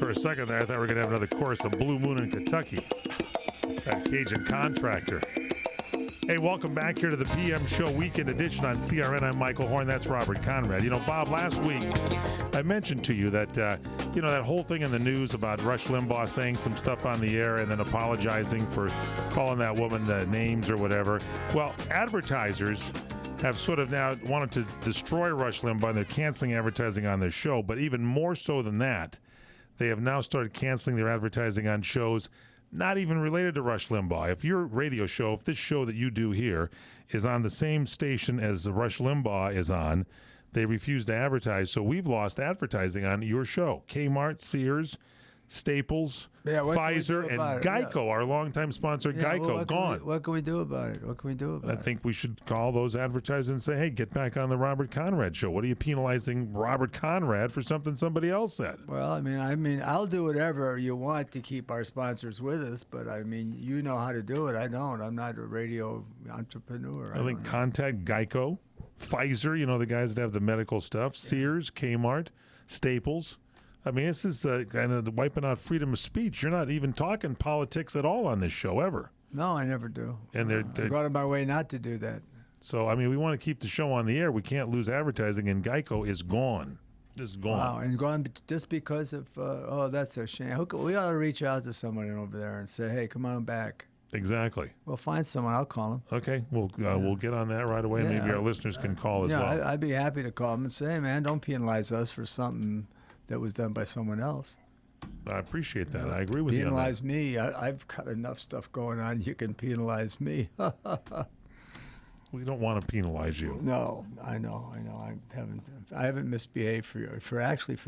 For a second there, I thought we were going to have another chorus of Blue Moon in Kentucky. That Cajun Contractor. Hey, welcome back here to the PM Show Weekend Edition on CRN. I'm Michael Horn. That's Robert Conrad. You know, Bob, last week I mentioned to you that, that whole thing in the news about Rush Limbaugh saying some stuff on the air and then apologizing for calling that woman names or whatever. Well, advertisers have sort of now wanted to destroy Rush Limbaugh, and they're canceling advertising on their show. But even more so than that, they have now started canceling their advertising on shows not even related to Rush Limbaugh. If your radio show, if this show that you do here is on the same station as Rush Limbaugh is on, they refuse to advertise. So we've lost advertising on your show. Kmart, Sears, Staples, Pfizer, and Geico, our longtime sponsor, Geico, gone. What can we do about it? I think we should call those advertisers and say, hey, get back on the Robert Conrad show. What are you penalizing Robert Conrad for something somebody else said? Well, I mean, I'll do whatever you want to keep our sponsors with us, but I mean, you know how to do it. I don't. I'm not a radio entrepreneur. I think contact Geico, Pfizer, the guys that have the medical stuff, Sears, Kmart, Staples. I mean, this is kind of wiping out freedom of speech. You're not even talking politics at all on this show, ever. No, I never do. And I go out of my way not to do that. So, I mean, we want to keep the show on the air. We can't lose advertising, and Geico is gone. Just gone. Wow, and gone just because of, that's a shame. We ought to reach out to someone over there and say, hey, come on back. Exactly. We'll find someone. I'll call them. Okay, we'll get on that right away. Yeah. Maybe our listeners can call as well. I'd be happy to call them and say, hey, man, don't penalize us for something that was done by someone else. I appreciate that. I agree with you on that. Penalize me. I've got enough stuff going on. You can penalize me. We don't want to penalize you. No, I know. I haven't misbehaved for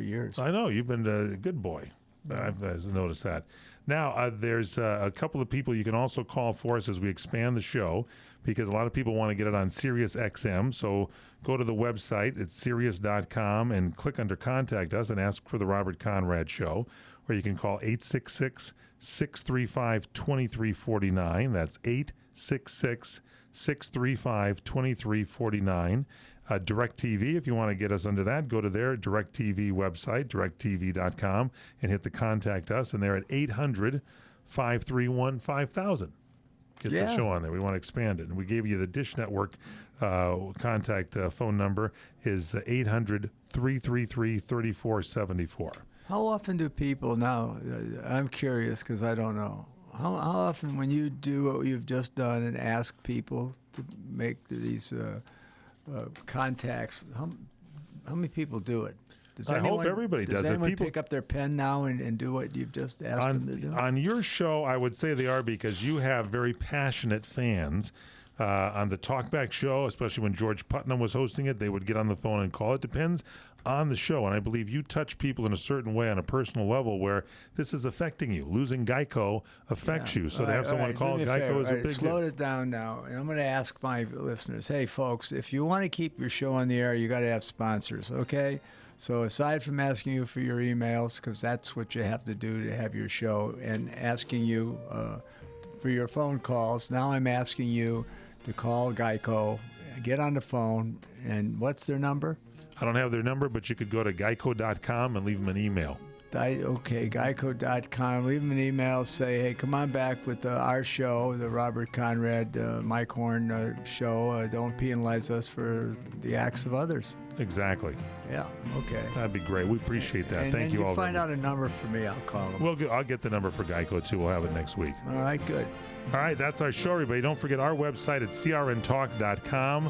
years. I know. You've been a good boy. I've noticed that. Now, there's a couple of people you can also call for us as we expand the show, because a lot of people want to get it on Sirius XM. So go to the website at Sirius.com and click under Contact Us and ask for the Robert Conrad Show, or you can call 866-635-2349. That's 866-635-2349. DirecTV, if you want to get us under that, go to their DirecTV website, directtv.com, and hit the Contact Us, and they're at 800-531-5000. Get the show on there. We want to expand it. And we gave you the Dish Network contact phone number is 800-333-3474. How often do people now, I'm curious because I don't know, how often when you do what you've just done and ask people to make these contacts, how many people do it? I hope everybody does it. Does anyone pick up their pen now and do what you've just asked them to do? On your show, I would say they are, because you have very passionate fans. On the Talkback show, especially when George Putnam was hosting it, they would get on the phone and call. It depends on the show, and I believe you touch people in a certain way on a personal level where this is affecting you. Losing Geico affects you, so to have someone call Geico is a big deal. Slow it down now, and I'm going to ask my listeners, hey, folks, if you want to keep your show on the air, you got to have sponsors, okay? So aside from asking you for your emails, because that's what you have to do to have your show, and asking you for your phone calls, now I'm asking you to call Geico, get on the phone, and what's their number? I don't have their number, but you could go to geico.com and leave them an email. Okay, geico.com. Leave them an email. Say, hey, come on back with our show, the Robert Conrad, Mike Horn show. Don't penalize us for the acts of others. Exactly. Yeah, okay. That'd be great. We appreciate that. Thank you all. And find out a number for me, I'll call them. I'll get the number for Geico, too. We'll have it next week. All right, good. All right, that's our show, everybody. Don't forget our website at crntalk.com.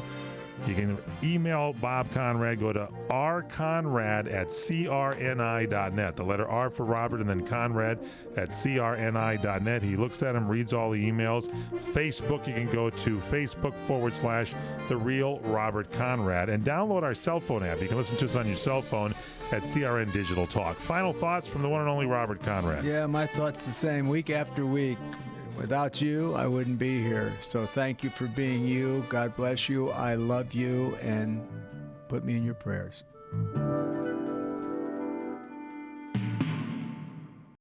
You can email Bob Conrad. Go to rconrad@crni.net. The letter R for Robert and then Conrad at crni.net. He looks at them, reads all the emails. Facebook, you can go to Facebook.com/The Real Robert Conrad and download our cell phone app. You can listen to us on your cell phone at CRN Digital Talk. Final thoughts from the one and only Robert Conrad. Yeah, my thoughts the same week after week. Without you, I wouldn't be here. So thank you for being you. God bless you. I love you. And put me in your prayers.